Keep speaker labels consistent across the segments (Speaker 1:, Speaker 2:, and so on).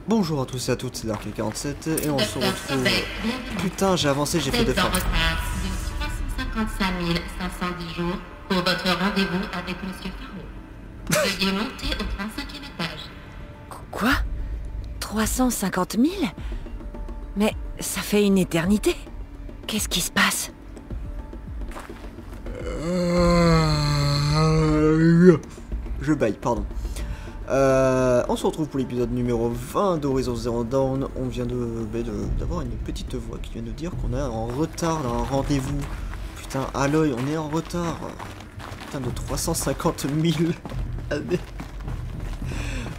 Speaker 1: Bonjour à tous et à toutes, c'est Dark47 et on se retrouve... Putain, j'ai avancé, j'ai fait 2 fois.
Speaker 2: De 355 510 jours pour votre rendez-vous avec Monsieur Faro. Veuillez monter au 35e étage.
Speaker 3: Quoi? 350 000? Mais ça fait une éternité. Qu'est-ce qui se passe?
Speaker 1: Je baille, pardon. On se retrouve pour l'épisode numéro 20 d'Horizon Zero Dawn. On vient d'avoir une petite voix qui vient de dire qu'on est en retard d'un rendez-vous. Putain, Aloy, on est en retard. Putain, de 350 000 années.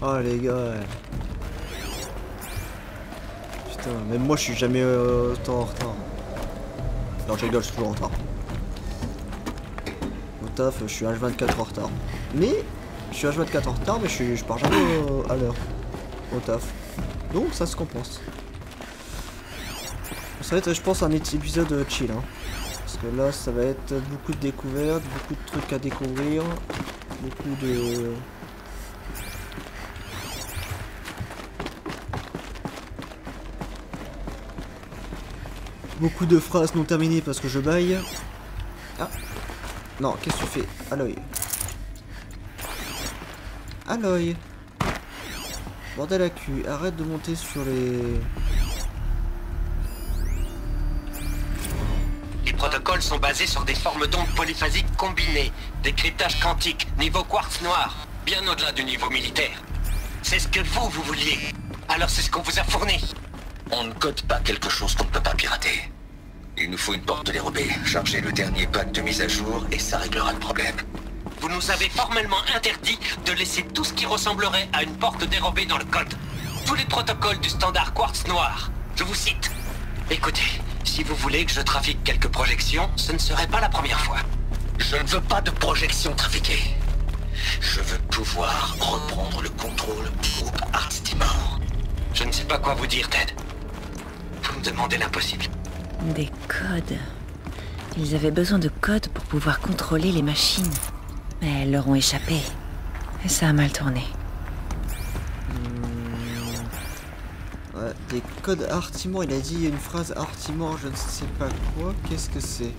Speaker 1: Oh les gars. Putain, même moi je suis jamais autant en retard. Non, je rigole, je suis toujours en retard. Au taf, je suis H24 en retard. Mais je suis H24 en retard, mais je pars jamais à l'heure au taf. Donc ça se compense. Ça va être, je pense, un épisode chill. Hein. Parce que là, ça va être beaucoup de découvertes, beaucoup de trucs à découvrir. Beaucoup de... Beaucoup de phrases non terminées parce que je baille. Ah. Non, qu'est-ce que tu fais? Aloy. Aloy. Bordel à cul, arrête de monter sur les...
Speaker 4: Les protocoles sont basés sur des formes d'ondes polyphasiques combinées, des cryptages quantiques, niveau quartz noir, bien au-delà du niveau militaire. C'est ce que vous vouliez. Alors c'est ce qu'on vous a fourni. On ne code pas quelque chose qu'on ne peut pas pirater. Il nous faut une porte dérobée, charger le dernier pack de mise à jour et ça réglera le problème. Vous nous avez formellement interdit de laisser tout ce qui ressemblerait à une porte dérobée dans le code. Tous les protocoles du standard quartz noir. Je vous cite. Écoutez, si vous voulez que je trafique quelques projections, ce ne serait pas la première fois. Je ne veux pas de projections trafiquées. Je veux pouvoir reprendre le contrôle du groupe Arts Timor. Je ne sais pas quoi vous dire, Ted. Vous me demandez l'impossible.
Speaker 3: Des codes. Ils avaient besoin de codes pour pouvoir contrôler les machines. Mais elles leur ont échappé. Et ça a mal tourné.
Speaker 1: Ouais, des codes Artimor, il a dit une phrase Artimor, je ne sais pas quoi, qu'est-ce que c'est?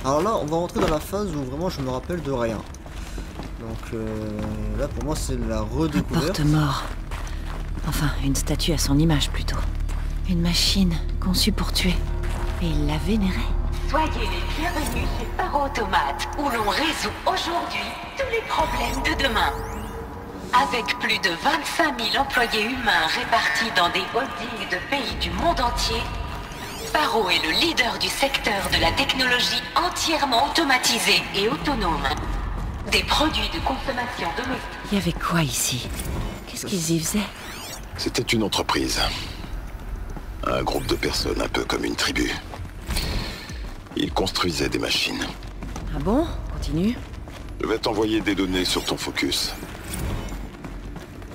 Speaker 1: Alors là, on va rentrer dans la phase où vraiment je me rappelle de rien. Donc là, pour moi, c'est la
Speaker 3: Un
Speaker 1: redécouverte.
Speaker 3: porte-mort. Enfin, une statue à son image plutôt. Une machine conçue pour tuer. Et il la vénérait.
Speaker 5: Soyez les bienvenus chez Faro Automate, où l'on résout aujourd'hui tous les problèmes de demain. Avec plus de 25 000 employés humains répartis dans des holdings de pays du monde entier, Faro est le leader du secteur de la technologie entièrement automatisée et autonome. Des produits de consommation domestique.
Speaker 3: Il y avait quoi ici? Qu'est-ce qu'ils y faisaient?
Speaker 6: C'était une entreprise. Un groupe de personnes, un peu comme une tribu. Ils construisaient des machines.
Speaker 3: Ah bon? Continue.
Speaker 6: Je vais t'envoyer des données sur ton focus.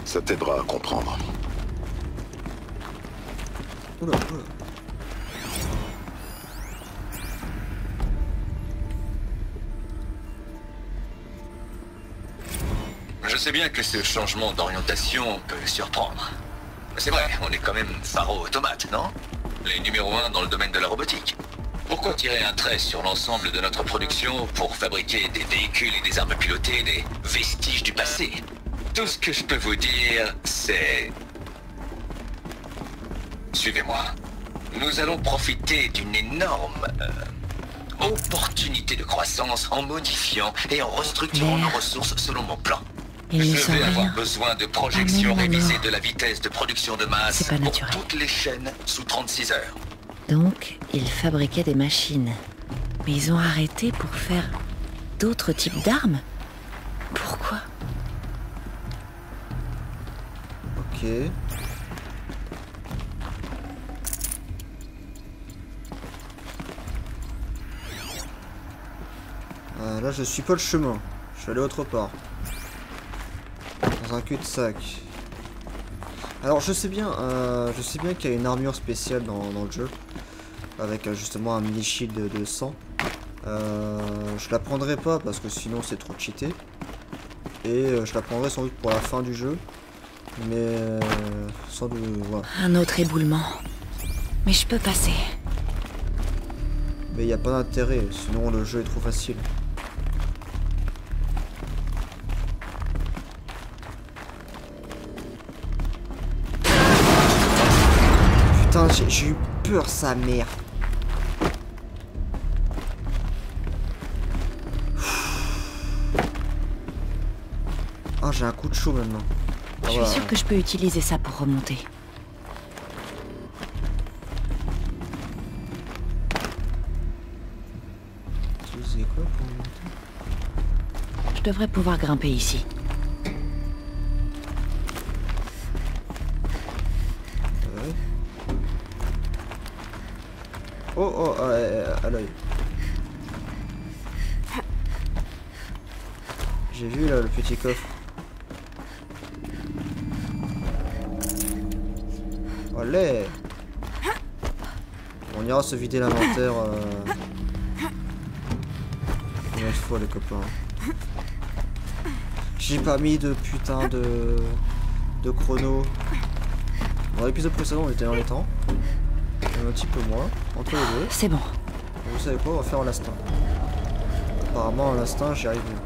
Speaker 6: Ça t'aidera à comprendre.
Speaker 1: Oula, oula.
Speaker 4: Je sais bien que ce changement d'orientation peut surprendre. C'est vrai, on est quand même Faro Automate, non? Les numéros 1 dans le domaine de la robotique. Pourquoi tirer un trait sur l'ensemble de notre production pour fabriquer des véhicules et des armes pilotées, des vestiges du passé? Tout ce que je peux vous dire, c'est... Suivez-moi. Nous allons profiter d'une énorme opportunité de croissance en modifiant et en restructurant nos ressources selon mon plan.
Speaker 3: Ils ne
Speaker 4: Je
Speaker 3: sont
Speaker 4: vais avoir
Speaker 3: rien.
Speaker 4: besoin de projections
Speaker 3: Ah, même la
Speaker 4: révisées
Speaker 3: mort.
Speaker 4: de la vitesse de production de masse
Speaker 3: C'est pas
Speaker 4: pour
Speaker 3: naturel.
Speaker 4: toutes les chaînes sous 36 heures.
Speaker 3: Donc, ils fabriquaient des machines. Mais ils ont arrêté pour faire d'autres types d'armes? Pourquoi?
Speaker 1: Ok. Là, je suis pas le chemin. Je suis allé autre part. Dans un cul-de-sac. Alors, je sais bien qu'il y a une armure spéciale dans le jeu. Avec justement un mini-shield de sang. Je la prendrai pas parce que sinon c'est trop cheaté. Et je la prendrai sans doute pour la fin du jeu. Mais sans doute, voilà.
Speaker 3: Un autre éboulement. Mais je peux passer.
Speaker 1: Mais il n'y a pas d'intérêt, sinon le jeu est trop facile. Putain, j'ai eu peur, sa mère. Ah, j'ai un coup de chaud maintenant. Ah,
Speaker 3: Je suis
Speaker 1: voilà.
Speaker 3: sûre que je peux utiliser ça pour remonter.
Speaker 1: Utiliser quoi pour remonter?
Speaker 3: Je devrais pouvoir grimper ici.
Speaker 1: Ouais. Oh, à l'œil. J'ai vu là le petit coffre. Allez. On ira se vider l'inventaire une autre fois les copains. J'ai pas mis de putain de chrono. Dans l'épisode précédent on était dans les temps. Un petit peu moins. Entre les deux.
Speaker 3: C'est bon.
Speaker 1: Vous savez quoi, on va faire en l'instinct. Apparemment en l'instinct j'y arrive mieux.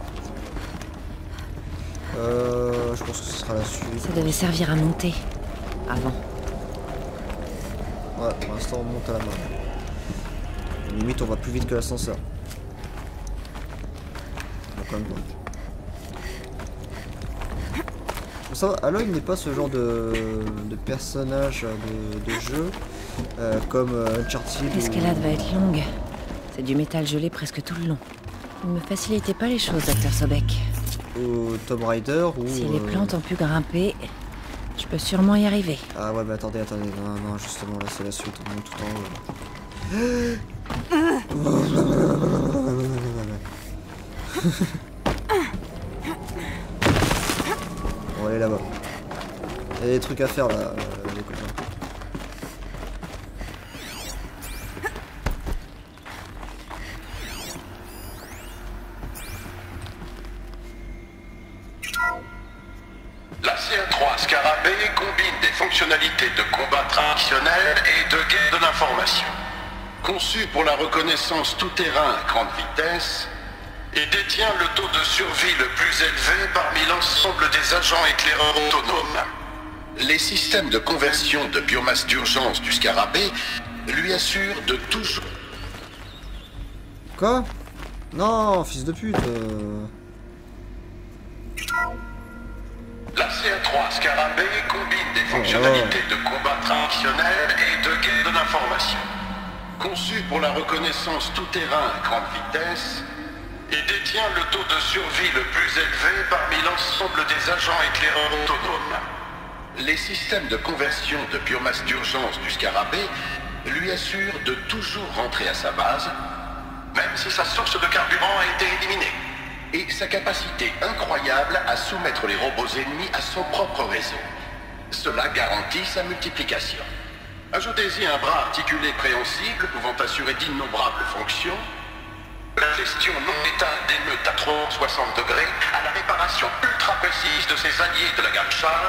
Speaker 1: Je pense que ce sera la suite.
Speaker 3: Ça devait servir à monter. Avant.
Speaker 1: Ouais, pour l'instant on monte à la main. Limite on va plus vite que l'ascenseur. Bon, quand même pas. Faut savoir, Aloy n'est pas ce genre de personnage de jeu comme Uncharted.
Speaker 3: L'escalade va être longue. C'est du métal gelé presque tout le long. Ne me facilitez pas les choses, Dr. Sobek.
Speaker 1: Ou Tomb Raider ou...
Speaker 3: Si les plantes ont pu grimper, je peux sûrement y arriver.
Speaker 1: Ah ouais, mais attendez, non, justement, là c'est la suite, on monte tout en haut. On va aller là-bas. Il y a des trucs à faire là, les copains.
Speaker 6: La CA3 Scarabée combine des fonctionnalités de combat traditionnel et de guerre de l'information. Conçue pour la reconnaissance tout-terrain à grande vitesse, et détient le taux de survie le plus élevé parmi l'ensemble des agents éclaireurs autonomes. Les systèmes de conversion de biomasse d'urgence du Scarabée lui assurent de toujours...
Speaker 1: Quoi? Non, fils de pute.
Speaker 6: La CA3 Scarabée combine des fonctionnalités de combat traditionnel et de guerre de l'information. Conçue pour la reconnaissance tout-terrain à grande vitesse, et détient le taux de survie le plus élevé parmi l'ensemble des agents éclaireurs autonomes. Les systèmes de conversion de biomasse d'urgence du Scarabée lui assurent de toujours rentrer à sa base, même si sa source de carburant a été éliminée, et sa capacité incroyable à soumettre les robots ennemis à son propre réseau. Cela garantit sa multiplication. Ajoutez-y un bras articulé préhensible pouvant assurer d'innombrables fonctions, la gestion non létale d'émeutes à 360 degrés, à la réparation ultra précise de ses alliés de la gamme Char,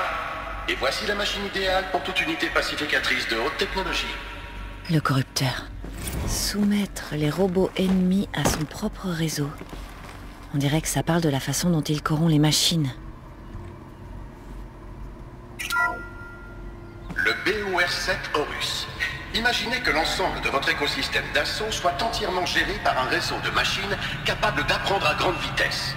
Speaker 6: et voici la machine idéale pour toute unité pacificatrice de haute technologie.
Speaker 3: Le corrupteur. Soumettre les robots ennemis à son propre réseau. On dirait que ça parle de la façon dont il corrompt les machines.
Speaker 6: Le BOR-7 Horus. Imaginez que l'ensemble de votre écosystème d'assaut soit entièrement géré par un réseau de machines capables d'apprendre à grande vitesse.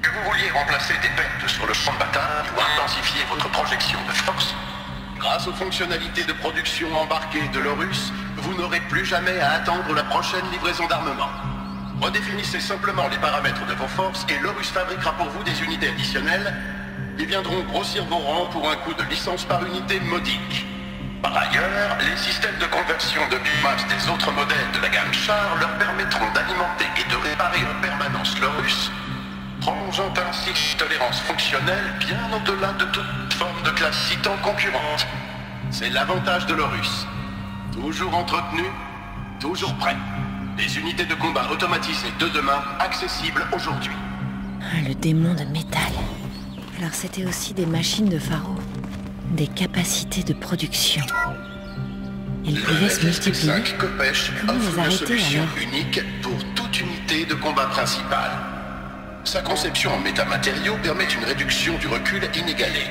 Speaker 6: Que vous vouliez remplacer des pertes sur le champ de bataille ou intensifier votre projection de force, grâce aux fonctionnalités de production embarquées de l'Horus, vous n'aurez plus jamais à attendre la prochaine livraison d'armement. Redéfinissez simplement les paramètres de vos forces et l'Horus fabriquera pour vous des unités additionnelles qui viendront grossir vos rangs pour un coût de licence par unité modique. Par ailleurs, les systèmes de conversion de biomasse des autres modèles de la gamme Char leur permettront d'alimenter et de réparer en permanence l'Horus, prolongeant ainsi une tolérance fonctionnelle bien au-delà de toute forme de classe citant concurrente. C'est l'avantage de l'Horus. Toujours entretenu, toujours prêt. Des unités de combat automatisées de demain, accessibles aujourd'hui.
Speaker 3: Le démon de métal. Alors c'était aussi des machines de Pharaon. Des capacités de production. Ils
Speaker 6: Le
Speaker 3: pouvaient se multiplier.
Speaker 6: FF5 Kopech
Speaker 3: Comment les
Speaker 6: offre une
Speaker 3: arrêter,
Speaker 6: solution
Speaker 3: alors?
Speaker 6: unique pour toute unité de combat principale. Sa conception en métamatériaux permet une réduction du recul inégalée,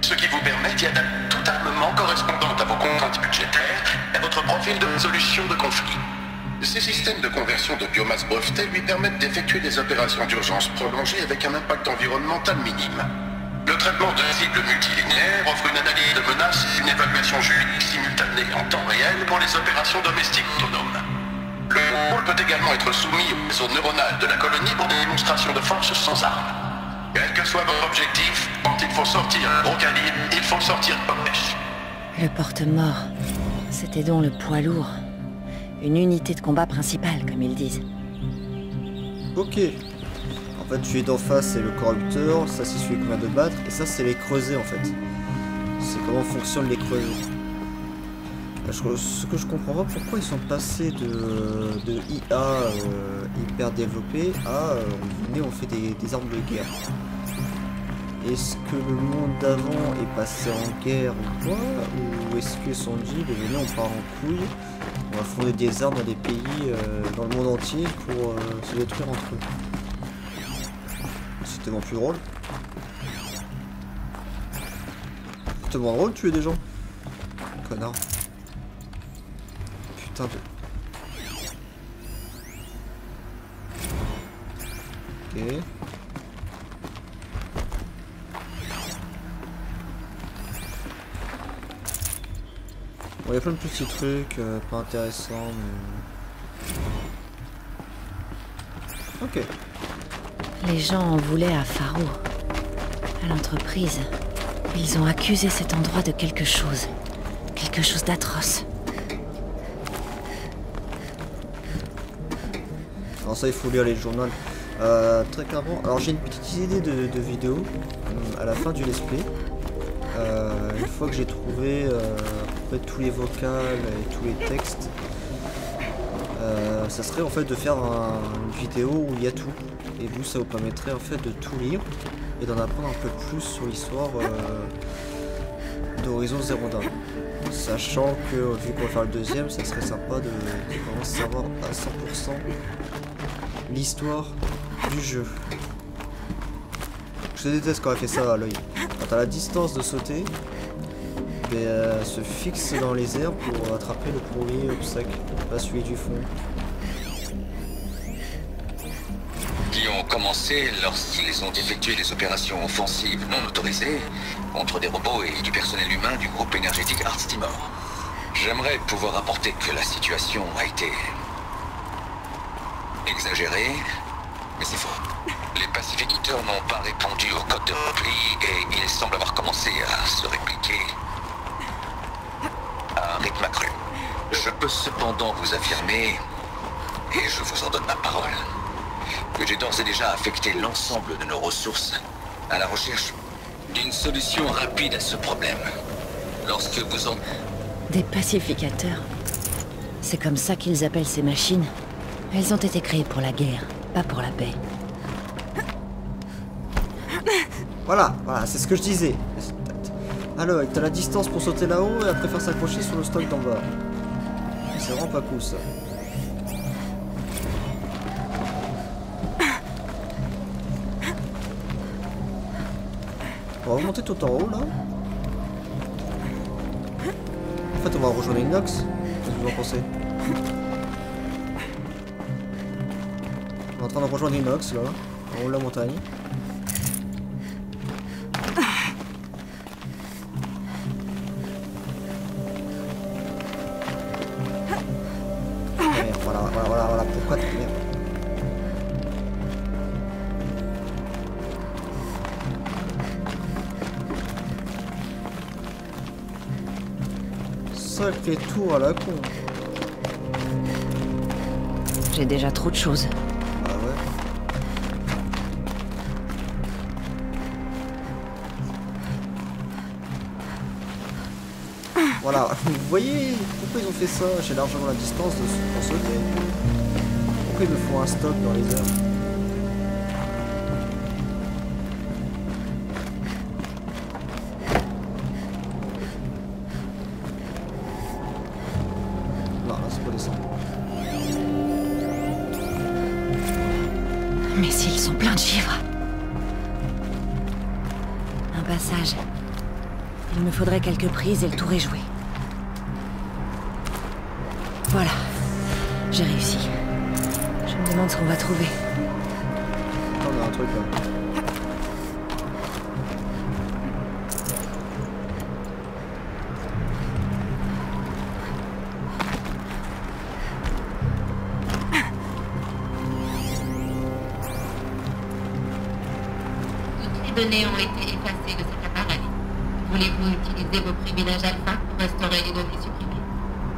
Speaker 6: ce qui vous permet d'y adapter tout armement correspondant à vos contraintes budgétaires et à votre profil de résolution de conflit. Ces systèmes de conversion de biomasse brevetée lui permettent d'effectuer des opérations d'urgence prolongées avec un impact environnemental minime. Le traitement de cibles multilinéaires offre une analyse de menaces et une évaluation juridique simultanée en temps réel pour les opérations domestiques autonomes. Le contrôle peut également être soumis au réseau neuronal de la colonie pour des démonstrations de force sans armes. Quel que soit votre objectif, quand il faut sortir un gros calibre, il faut sortir Kopech.
Speaker 3: Le porte-mort. C'était donc le poids lourd. Une unité de combat principale, comme ils disent.
Speaker 1: Ok. En fait, tu es d'en face, c'est le corrupteur, ça c'est celui qu'on vient de battre, et ça c'est les creusets en fait. C'est comment fonctionnent les creusets. Ce que je comprends pas, pourquoi ils sont passés de IA hyper développée à venez on fait des armes de guerre. Est-ce que le monde d'avant est passé en guerre ou quoi? Ou est-ce qu'ils se sont dit, venez on part en couille, on va fonder des armes dans des pays dans le monde entier pour se détruire entre eux? C'est tellement plus drôle. C'est tellement drôle de tuer des gens. Connard. Putain de... Ok. Bon, il y a plein de petits trucs pas intéressants, mais... Ok.
Speaker 3: Les gens en voulaient à Faro, à l'entreprise. Ils ont accusé cet endroit de quelque chose d'atroce.
Speaker 1: Alors ça, il faut lire les journaux. Très clairement, alors j'ai une petite idée de vidéo à la fin du let's play. Une fois que j'ai trouvé en fait, tous les vocals et tous les textes, ça serait en fait de faire une vidéo où il y a tout. Et vous, ça vous permettrait en fait de tout lire et d'en apprendre un peu plus sur l'histoire d'Horizon Zero Dawn. Sachant que vu qu'on va faire le deuxième, ça serait sympa de vraiment savoir à 100% l'histoire du jeu. Je déteste quand elle fait ça à l'œil. Quand t'as la distance de sauter, elle se fixe dans les airs pour attraper le premier obstacle, pas celui du fond.
Speaker 4: Qui ont commencé lorsqu'ils ont effectué des opérations offensives non autorisées contre des robots et du personnel humain du groupe énergétique Arts Timor. J'aimerais pouvoir rapporter que la situation a été exagérée, mais c'est faux. Les pacificateurs n'ont pas répondu au code de repli et ils semblent avoir commencé à se répliquer à un rythme accru. Je peux cependant vous affirmer, et je vous en donne ma parole, que j'ai d'ores et déjà affecté l'ensemble de nos ressources à la recherche d'une solution rapide à ce problème. Lorsque vous en...
Speaker 3: Des pacificateurs. C'est comme ça qu'ils appellent ces machines. Elles ont été créées pour la guerre, pas pour la paix.
Speaker 1: Voilà, c'est ce que je disais. Alors, t'as la distance pour sauter là-haut et après faire s'accrocher sur le stock d'en bas. C'est vraiment pas cool ça. On va remonter tout en haut là. En fait, on va rejoindre Inox. Qu'est-ce que vous en pensez? On est en train de rejoindre Inox là, en haut de la montagne. Voilà, pourquoi tu merde. Sacré tour à la con.
Speaker 3: J'ai déjà trop de choses.
Speaker 1: Ah ouais. Voilà, vous voyez pourquoi ils ont fait ça? J'ai largement la distance pour sauter. Pourquoi ils me font un stop dans les airs?
Speaker 3: sont pleins de givre. Un passage. Il me faudrait quelques prises et le tour est joué. Voilà. J'ai réussi. Je me demande ce qu'on va trouver.
Speaker 1: On a un truc là.
Speaker 2: Toutes les données ont été effacées de cet appareil. Voulez-vous utiliser vos privilèges alpha pour restaurer les données supprimées?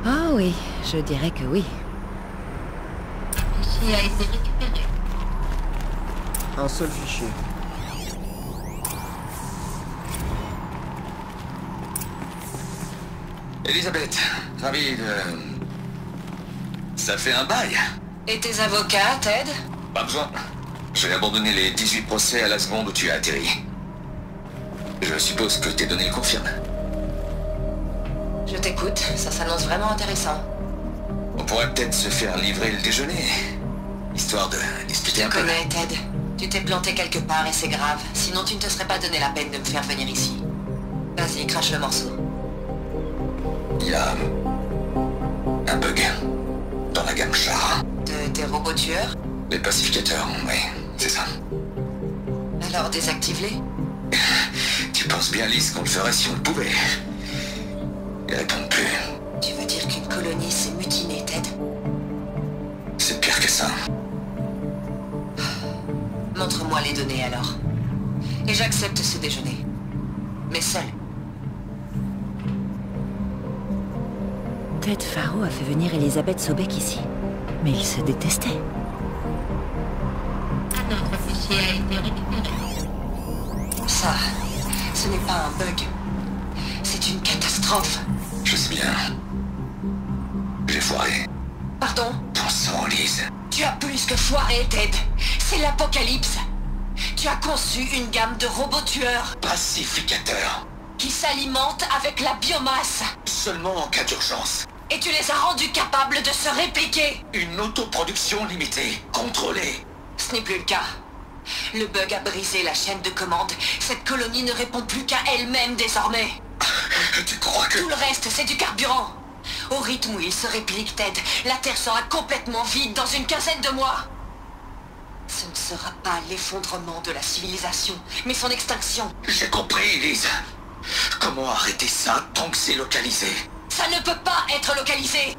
Speaker 3: Ah oui, je dirais que oui.
Speaker 2: Un fichier a été récupéré.
Speaker 1: Un seul fichier.
Speaker 7: Elisabeth, ravi de... Ça fait un bail.
Speaker 5: Et tes avocats, Ted?
Speaker 7: Pas besoin. J'ai abandonné les 18 procès à la seconde où tu as atterri. Je suppose que tes données le confirment.
Speaker 5: Je t'écoute, ça s'annonce vraiment intéressant.
Speaker 7: On pourrait peut-être se faire livrer le déjeuner, histoire de discuter un peu.
Speaker 5: Connais, Ted. Tu t'es planté quelque part et c'est grave. Sinon tu ne te serais pas donné la peine de me faire venir ici. Vas-y, crache le morceau.
Speaker 7: Il y a... un bug dans la gamme char.
Speaker 5: De tes robots tueurs?
Speaker 7: Les pacificateurs, oui, c'est ça.
Speaker 5: Alors désactive-les.
Speaker 7: Tu penses bien, Lise, qu'on le ferait si on le pouvait. Ils répondent plus.
Speaker 5: Tu veux dire qu'une colonie s'est mutinée, Ted?
Speaker 7: C'est pire que ça.
Speaker 5: Montre-moi les données alors. Et j'accepte ce déjeuner. Mais seul.
Speaker 3: Ted Faro a fait venir Elisabeth Sobek ici. Mais ils se détestaient.
Speaker 2: Un autre fichier a été récupéré.
Speaker 5: Ça, ce n'est pas un bug. C'est une catastrophe.
Speaker 7: Je sais bien. J'ai foiré.
Speaker 5: Pardon?
Speaker 7: Ton sang, Lise.
Speaker 5: Tu as plus que foiré, Ted. C'est l'apocalypse. Tu as conçu une gamme de robots tueurs
Speaker 7: Pacificateur.
Speaker 5: qui s'alimentent avec la biomasse.
Speaker 7: Seulement en cas d'urgence.
Speaker 5: Et tu les as rendus capables de se répliquer.
Speaker 7: Une autoproduction limitée, contrôlée.
Speaker 5: Ce n'est plus le cas. Le bug a brisé la chaîne de commande. Cette colonie ne répond plus qu'à elle-même désormais.
Speaker 7: Tu crois que...
Speaker 5: Tout le reste, c'est du carburant. Au rythme où il se réplique, Ted, la Terre sera complètement vide dans une quinzaine de mois. Ce ne sera pas l'effondrement de la civilisation, mais son extinction.
Speaker 7: J'ai compris, Lise. Comment arrêter ça tant que c'est localisé?
Speaker 5: Ça ne peut pas être localisé.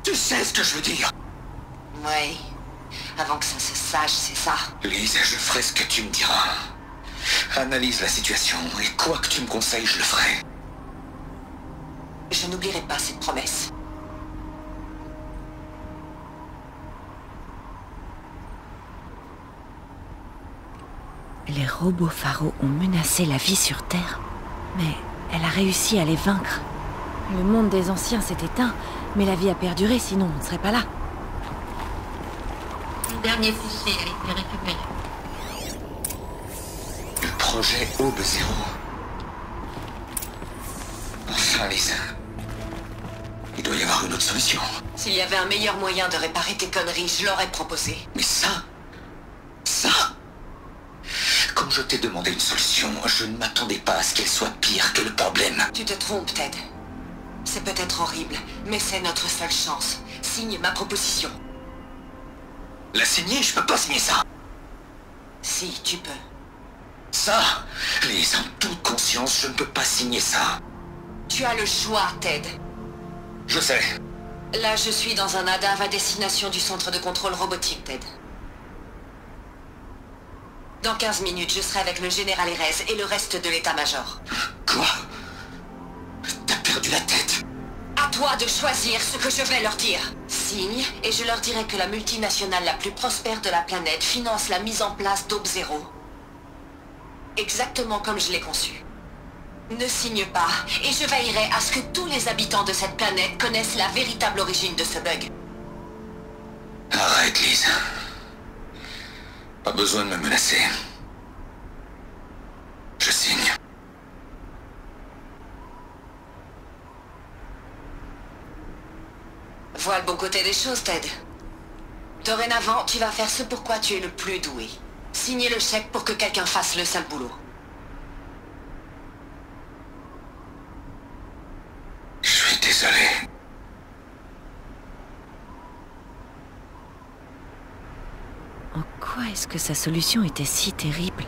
Speaker 7: Tu sais ce que je veux dire?
Speaker 5: Oui. Avant que ça se sache, c'est ça.
Speaker 7: Lise, je ferai ce que tu me diras. Analyse la situation, et quoi que tu me conseilles, je le ferai.
Speaker 5: Je n'oublierai pas cette promesse.
Speaker 3: Les robots Faro ont menacé la vie sur Terre. Mais elle a réussi à les vaincre. Le monde des anciens s'est éteint, mais la vie a perduré, sinon on ne serait pas là.
Speaker 2: Le dernier fichier a été récupéré.
Speaker 7: Le projet Aube Zéro. Enfin, Lise. Il doit y avoir une autre solution.
Speaker 5: S'il y avait un meilleur moyen de réparer tes conneries, je l'aurais proposé.
Speaker 7: Mais ça... Quand je t'ai demandé une solution, je ne m'attendais pas à ce qu'elle soit pire que le problème.
Speaker 5: Tu te trompes, Ted. C'est peut-être horrible, mais c'est notre seule chance. Signe ma proposition.
Speaker 7: La signer, je peux pas signer ça.
Speaker 5: Si, tu peux.
Speaker 7: Ça, Lise, en toute conscience, je ne peux pas signer ça.
Speaker 5: Tu as le choix, Ted.
Speaker 7: Je sais.
Speaker 5: Là, je suis dans un ADAV à destination du centre de contrôle robotique, Ted. Dans 15 minutes, je serai avec le général Erez et le reste de l'état-major.
Speaker 7: Quoi? T'as perdu la tête?
Speaker 5: À toi de choisir ce que je vais leur dire. Signe, et je leur dirai que la multinationale la plus prospère de la planète finance la mise en place d'Aube Zéro. Exactement comme je l'ai conçu. Ne signe pas, et je veillerai à ce que tous les habitants de cette planète connaissent la véritable origine de ce bug.
Speaker 7: Arrête, Lise. Pas besoin de me menacer. Je signe.
Speaker 5: Vois le bon côté des choses, Ted. Dorénavant, tu vas faire ce pour quoi tu es le plus doué. Signer le chèque pour que quelqu'un fasse le sale boulot.
Speaker 7: Je suis désolé.
Speaker 3: En quoi est-ce que sa solution était si terrible?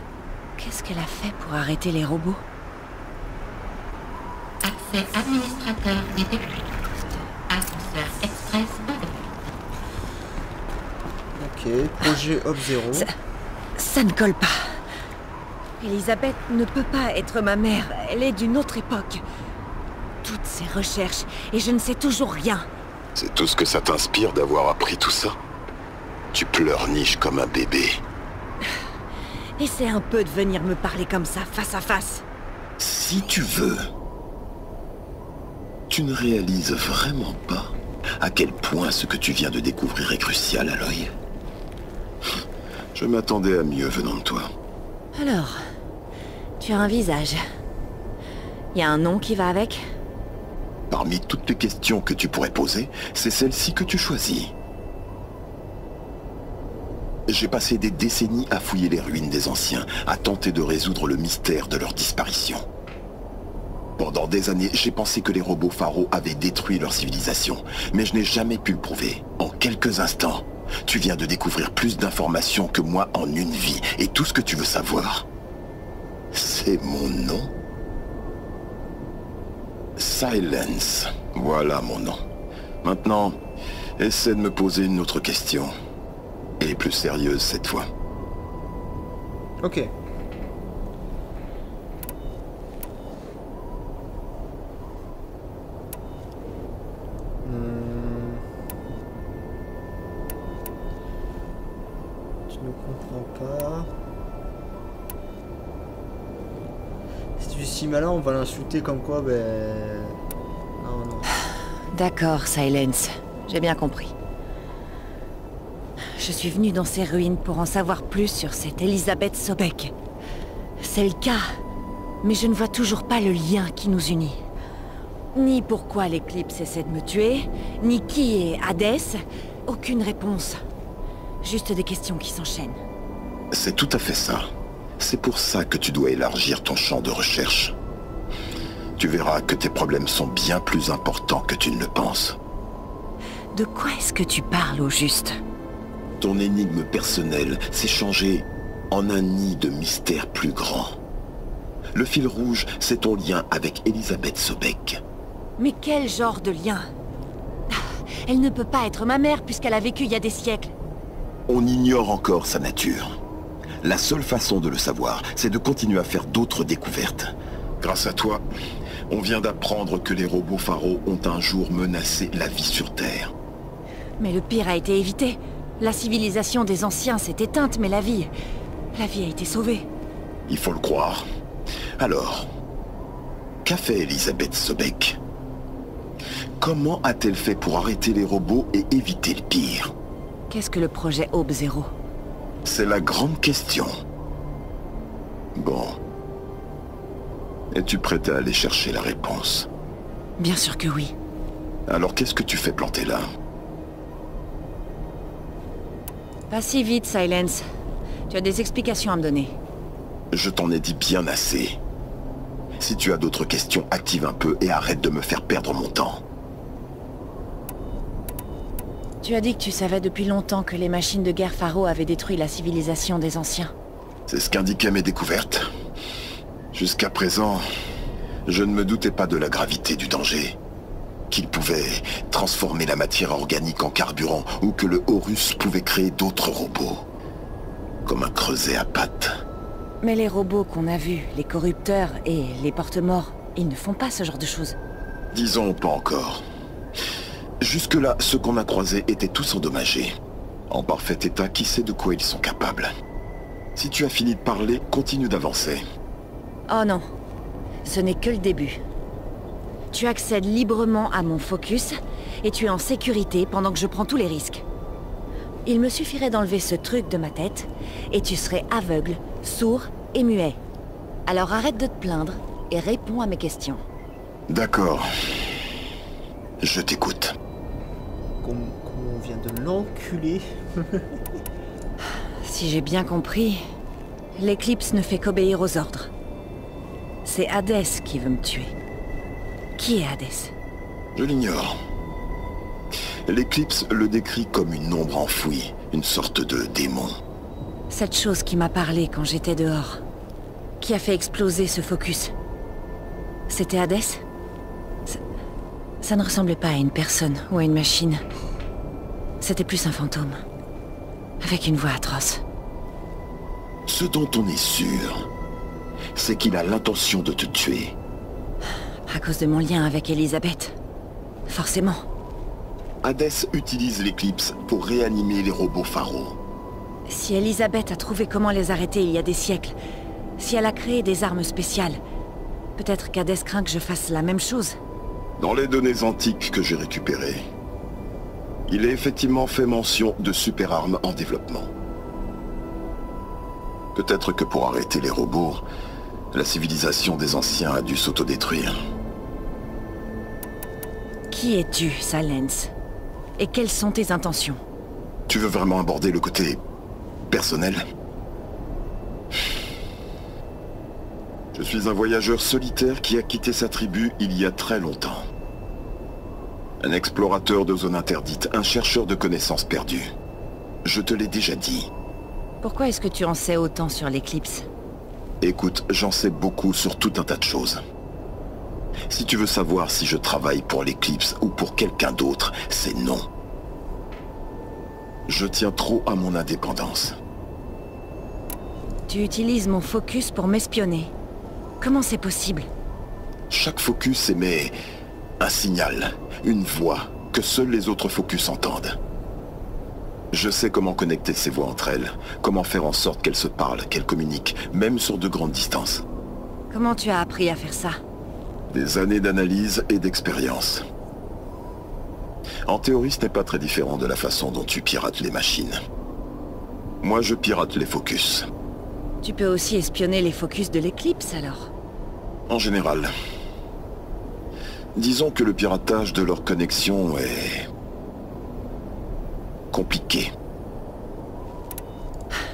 Speaker 3: Qu'est-ce qu'elle a fait pour arrêter les robots?
Speaker 2: Accès administrateur détecté. Ascenseur express ouvert.
Speaker 1: Ok, projet Hop 0.
Speaker 3: Ça ne colle pas. Elisabeth ne peut pas être ma mère. Elle est d'une autre époque. Toutes ces recherches, et je ne sais toujours rien.
Speaker 8: C'est tout ce que ça t'inspire d'avoir appris tout ça? Tu pleurniches comme un bébé.
Speaker 3: Essaie un peu de venir me parler comme ça, face à face.
Speaker 8: Si tu veux. Tu ne réalises vraiment pas à quel point ce que tu viens de découvrir est crucial, Aloy. Je m'attendais à mieux venant de toi.
Speaker 3: Alors, tu as un visage. Y a un nom qui va avec?
Speaker 8: Parmi toutes les questions que tu pourrais poser, c'est celle-ci que tu choisis. J'ai passé des décennies à fouiller les ruines des anciens, à tenter de résoudre le mystère de leur disparition. Pendant des années, j'ai pensé que les robots Faro avaient détruit leur civilisation, mais je n'ai jamais pu le prouver. En quelques instants, tu viens de découvrir plus d'informations que moi en une vie, et tout ce que tu veux savoir, c'est mon nom. Silence. Voilà mon nom. Maintenant, essaie de me poser une autre question. Et plus sérieuse cette fois.
Speaker 1: Ok. Tu ne comprends pas. Si tu es si malin, on va l'insulter comme quoi, ben... Non.
Speaker 3: D'accord, Silence. J'ai bien compris. Je suis venue dans ces ruines pour en savoir plus sur cette Elisabeth Sobek. C'est le cas, mais je ne vois toujours pas le lien qui nous unit. Ni pourquoi l'Éclipse essaie de me tuer, ni qui est Hadès. Aucune réponse. Juste des questions qui s'enchaînent.
Speaker 8: C'est tout à fait ça. C'est pour ça que tu dois élargir ton champ de recherche. Tu verras que tes problèmes sont bien plus importants que tu ne le penses.
Speaker 3: De quoi est-ce que tu parles au juste?
Speaker 8: Ton énigme personnelle s'est changée en un nid de mystère plus grand. Le fil rouge, c'est ton lien avec Elisabeth Sobek.
Speaker 3: Mais quel genre de lien? Elle ne peut pas être ma mère puisqu'elle a vécu il y a des siècles.
Speaker 8: On ignore encore sa nature. La seule façon de le savoir, c'est de continuer à faire d'autres découvertes. Grâce à toi, on vient d'apprendre que les robots Faro ont un jour menacé la vie sur Terre.
Speaker 3: Mais le pire a été évité. La civilisation des anciens s'est éteinte, mais la vie a été sauvée.
Speaker 8: Il faut le croire. Alors, qu'a fait Elisabeth Sobek? Comment a-t-elle fait pour arrêter les robots et éviter le pire?
Speaker 3: Qu'est-ce que le projet Aube Zéro?
Speaker 8: C'est la grande question. Bon. Es-tu prête à aller chercher la réponse?
Speaker 3: Bien sûr que oui.
Speaker 8: Alors qu'est-ce que tu fais planter là?
Speaker 3: Pas si vite, Silence. Tu as des explications à me donner.
Speaker 8: Je t'en ai dit bien assez. Si tu as d'autres questions, active un peu et arrête de me faire perdre mon temps.
Speaker 3: Tu as dit que tu savais depuis longtemps que les machines de guerre Faro avaient détruit la civilisation des anciens.
Speaker 8: C'est ce qu'indiquaient mes découvertes. Jusqu'à présent, je ne me doutais pas de la gravité du danger. Qu'il pouvait transformer la matière organique en carburant ou que le Horus pouvait créer d'autres robots. Comme un creuset à pattes.
Speaker 3: Mais les robots qu'on a vus, les corrupteurs et les porte-morts, ils ne font pas ce genre de choses.
Speaker 8: Disons pas encore. Jusque-là, ceux qu'on a croisés étaient tous endommagés. En parfait état, qui sait de quoi ils sont capables. Si tu as fini de parler, continue d'avancer.
Speaker 3: Oh non, ce n'est que le début. Tu accèdes librement à mon focus, et tu es en sécurité pendant que je prends tous les risques. Il me suffirait d'enlever ce truc de ma tête, et tu serais aveugle, sourd et muet. Alors arrête de te plaindre, et réponds à mes questions.
Speaker 8: D'accord. Je t'écoute.
Speaker 1: Comment on viens de l'enculer.
Speaker 3: Si j'ai bien compris, l'Éclipse ne fait qu'obéir aux ordres. C'est Hadès qui veut me tuer. Qui est Hadès?
Speaker 8: Je l'ignore. L'Éclipse le décrit comme une ombre enfouie, une sorte de démon.
Speaker 3: Cette chose qui m'a parlé quand j'étais dehors. Qui a fait exploser ce focus. C'était Hadès? Ça ne ressemblait pas à une personne ou à une machine. C'était plus un fantôme. Avec une voix atroce.
Speaker 8: Ce dont on est sûr, c'est qu'il a l'intention de te tuer.
Speaker 3: À cause de mon lien avec Elisabeth. Forcément.
Speaker 8: Hadès utilise l'Éclipse pour réanimer les robots Pharaon.
Speaker 3: Si Elisabeth a trouvé comment les arrêter il y a des siècles, si elle a créé des armes spéciales, peut-être qu'Hadès craint que je fasse la même chose.
Speaker 8: Dans les données antiques que j'ai récupérées, il est effectivement fait mention de super-armes en développement. Peut-être que pour arrêter les robots, la civilisation des anciens a dû s'autodétruire.
Speaker 3: Qui es-tu, Salens? Et quelles sont tes intentions?
Speaker 8: Tu veux vraiment aborder le côté personnel? Je suis un voyageur solitaire qui a quitté sa tribu il y a très longtemps. Un explorateur de zone interdite, un chercheur de connaissances perdues. Je te l'ai déjà dit.
Speaker 3: Pourquoi est-ce que tu en sais autant sur l'Éclipse?
Speaker 8: Écoute, j'en sais beaucoup sur tout un tas de choses. Si tu veux savoir si je travaille pour l'Éclipse ou pour quelqu'un d'autre, c'est non. Je tiens trop à mon indépendance.
Speaker 3: Tu utilises mon focus pour m'espionner. Comment c'est possible?
Speaker 8: Chaque focus émet un signal, une voix, que seuls les autres focus entendent. Je sais comment connecter ces voix entre elles, comment faire en sorte qu'elles se parlent, qu'elles communiquent, même sur de grandes distances.
Speaker 3: Comment tu as appris à faire ça?
Speaker 8: Des années d'analyse et d'expérience. En théorie, ce n'est pas très différent de la façon dont tu pirates les machines. Moi, je pirate les focus.
Speaker 3: Tu peux aussi espionner les focus de l'Éclipse, alors?
Speaker 8: En général. Disons que le piratage de leur connexion est... compliqué.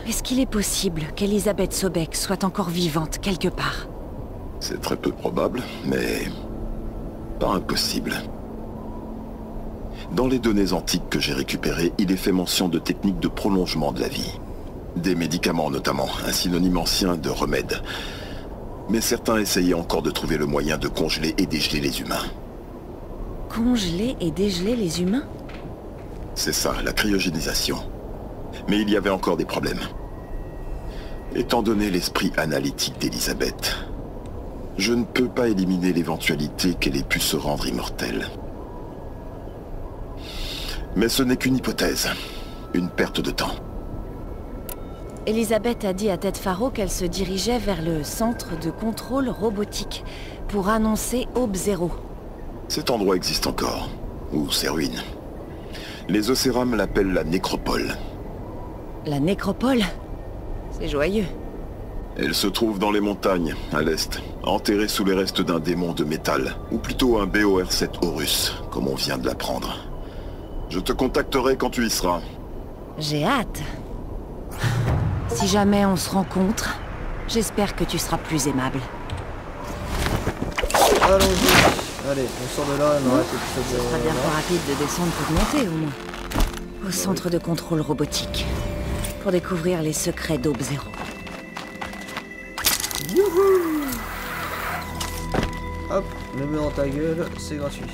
Speaker 3: Est-ce qu'il est possible qu'Elisabeth Sobek soit encore vivante quelque part?
Speaker 8: C'est très peu probable, mais... pas impossible. Dans les données antiques que j'ai récupérées, il est fait mention de techniques de prolongement de la vie. Des médicaments notamment, un synonyme ancien de remède. Mais certains essayaient encore de trouver le moyen de congeler et dégeler les humains.
Speaker 3: Congeler et dégeler les humains?
Speaker 8: C'est ça, la cryogénisation. Mais il y avait encore des problèmes. Étant donné l'esprit analytique d'Elisabeth, je ne peux pas éliminer l'éventualité qu'elle ait pu se rendre immortelle. Mais ce n'est qu'une hypothèse, une perte de temps.
Speaker 3: Elisabeth a dit à Ted Faro qu'elle se dirigeait vers le centre de contrôle robotique pour annoncer Aube Zéro.
Speaker 8: Cet endroit existe encore, ou ses ruines. Les Océrames l'appellent la nécropole.
Speaker 3: La nécropole? C'est joyeux.
Speaker 8: Elle se trouve dans les montagnes, à l'est, enterrée sous les restes d'un démon de métal, ou plutôt un BOR-7 Horus, comme on vient de l'apprendre. Je te contacterai quand tu y seras.
Speaker 3: J'ai hâte. Si jamais on se rencontre, j'espère que tu seras plus aimable.
Speaker 1: Allons-y. Allez, on sort de là, on arrête l'épisode
Speaker 3: Ce sera bien plus rapide de descendre que de monter, au moins. Au centre de contrôle robotique. Pour découvrir les secrets d'Aube Zéro.
Speaker 1: Youhou! Hop, le mets dans ta gueule, c'est gratuit.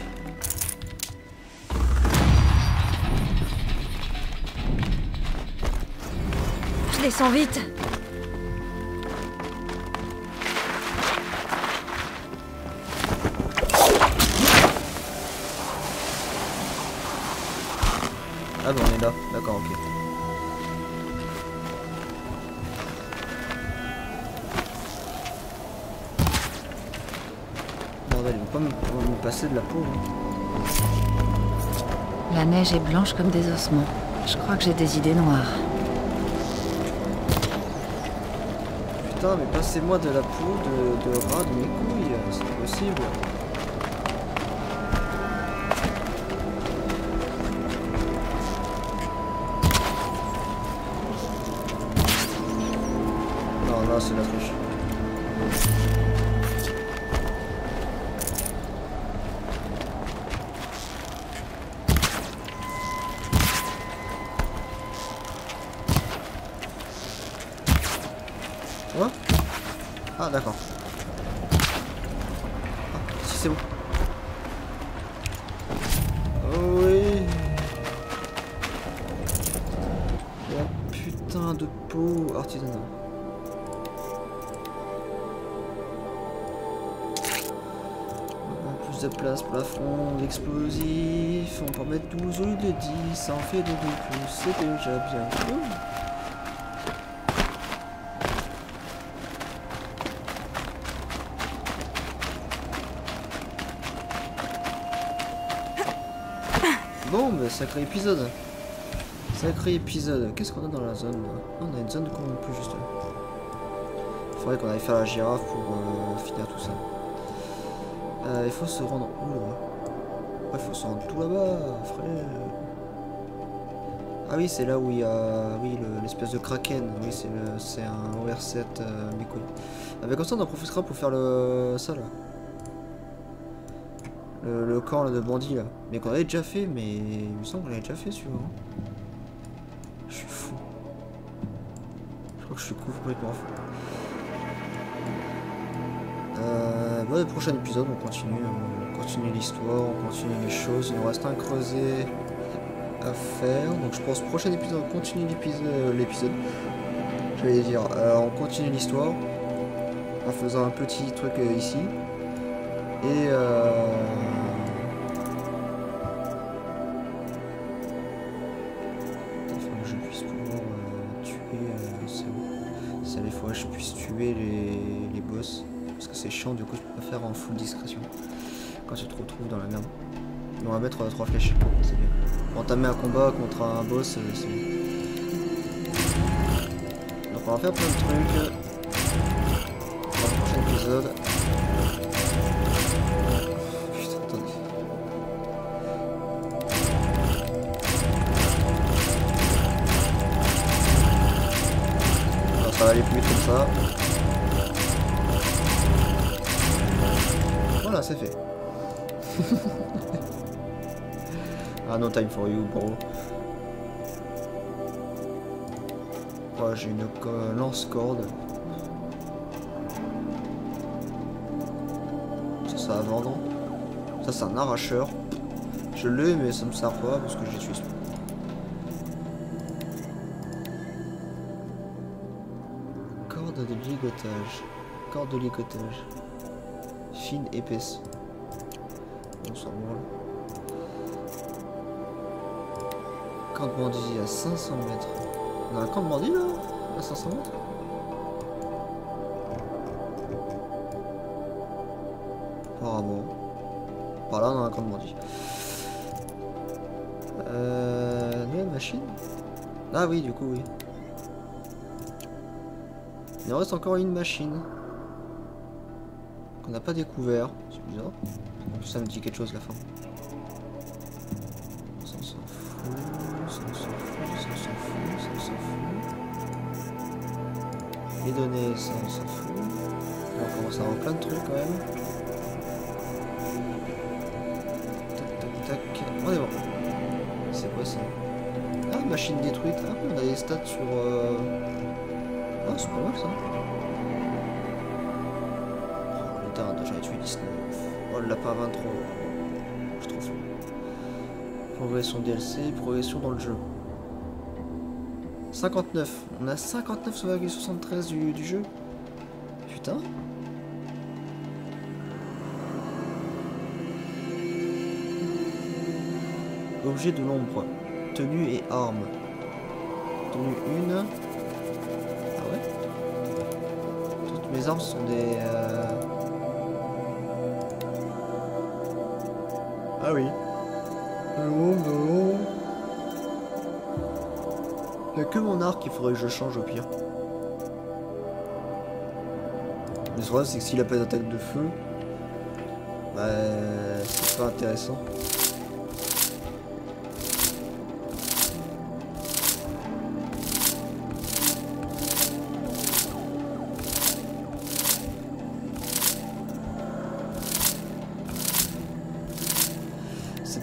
Speaker 3: Je descends vite.
Speaker 1: Ah bon, on est là, d'accord, ok. Bordel, ils vont pas me passer de la peau. Hein.
Speaker 3: La neige est blanche comme des ossements. Je crois que j'ai des idées noires.
Speaker 1: Putain, mais passez-moi de la peau de rat de mes couilles, c'est possible. Ah, c'est la triche. Quoi? Ah, d'accord. Ah, si, c'est bon. Oh oui. La putain de peau artisanale. Plus de place, plafond, l'explosif. On peut en mettre 12 au lieu de 10. Ça en fait 2 de plus. C'est déjà bien. Bon, bah, sacré épisode. Sacré épisode. Qu'est-ce qu'on a dans la zone là? On a une zone corrompue juste là. Il faudrait qu'on aille faire la girafe pour finir tout ça. Il faut se rendre où là? Il faut se rendre tout là-bas, frère. Ah oui, c'est là où il y a l'espèce de kraken. Oui, c'est un OR7 mais quoi. Avec comme ça, on en profitera pour faire ça là. Le camp là, de bandits là. Mais qu'on avait déjà fait, mais il me semble qu'on l'avait déjà fait celui-là. Je suis fou. Je crois que je suis complètement fou. Le prochain épisode, on continue l'histoire, on continue les choses. Il nous reste un creuset à faire. Donc je pense prochain épisode, on continue l'épisode. J'allais dire, on continue l'histoire en faisant un petit truc ici. Et il faut que je puisse pouvoir tuer c'est les fois que je puisse tuer les boss. Parce que c'est chiant, du coup je peux pas faire en full discrétion quand tu te retrouves dans la merde. On va mettre 3 flèches, c'est bien. Pour entamer un combat contre un boss, c'est bien. Donc on va faire plein de trucs dans le prochain épisode. Putain, attendez. Alors, ça va aller plus vite comme ça. Voilà, c'est fait. Ah, no time for you, bro. Oh, j'ai une lance-corde. Ça va vendre. Ça, c'est un arracheur. Je l'ai, mais ça me sert pas parce que je l'utilise pas. Corde de ligotage. Corde de ligotage. Fine, épaisse. On s'en branle. Camp de bandit à 500 mètres. On a un camp de bandit là? À 500 mètres? Apparemment. Par là on a un camp de bandit. Nouvelle machine? Ah oui, du coup, oui. Il en reste encore une machine. Qu'on n'a pas découvert. C'est bizarre. En plus, ça me dit quelque chose la fin. Ça s'en fout, ça s'en fout, ça s'en fout, ça s'en fout. Les données, ça on s'en fout. On commence à avoir plein de trucs quand même. Tac, tac, tac. On est bon. C'est quoi ça? Ah, machine détruite. Ah, on a des stats sur... Ah, c'est pas mal ça. Oh, le terrain, j'en ai tué 19. Oh, le lapin 23. Je suis trop fou. Progression DLC, progression dans le jeu. 59. On a 59,73 du jeu. Putain. Objet de l'ombre. Tenue et armes. Tenue 1. Ah ouais. Toutes mes armes sont des... Ah oui. Il n'y a que mon arc qu'il faudrait que je change au pire. Mais le problème c'est que s'il a pas d'attaque de feu, bah c'est pas intéressant.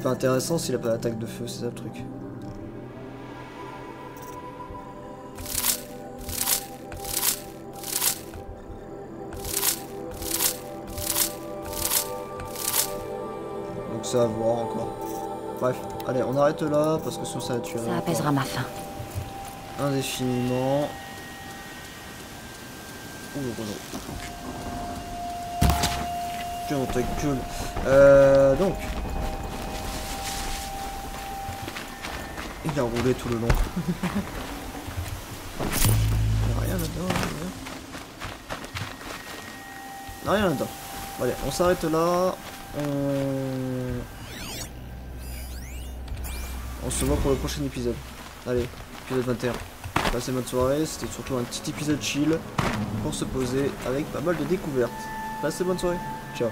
Speaker 1: pas intéressant s'il a pas d'attaque de feu, c'est ça le truc. Donc ça à voir encore. Bref, allez, on arrête là parce que sinon ça va tuer.
Speaker 3: Ça apaisera ma faim.
Speaker 1: Indéfiniment. Ouh, tiens, ta gueule. Donc. Il a roulé tout le long. Il n'y a rien là-dedans. Il n'y a rien là-dedans. Allez, on s'arrête là. On se voit pour le prochain épisode. Allez, épisode 21. Passez bonne soirée, c'était surtout un petit épisode chill pour se poser avec pas mal de découvertes. Passez bonne soirée. Ciao.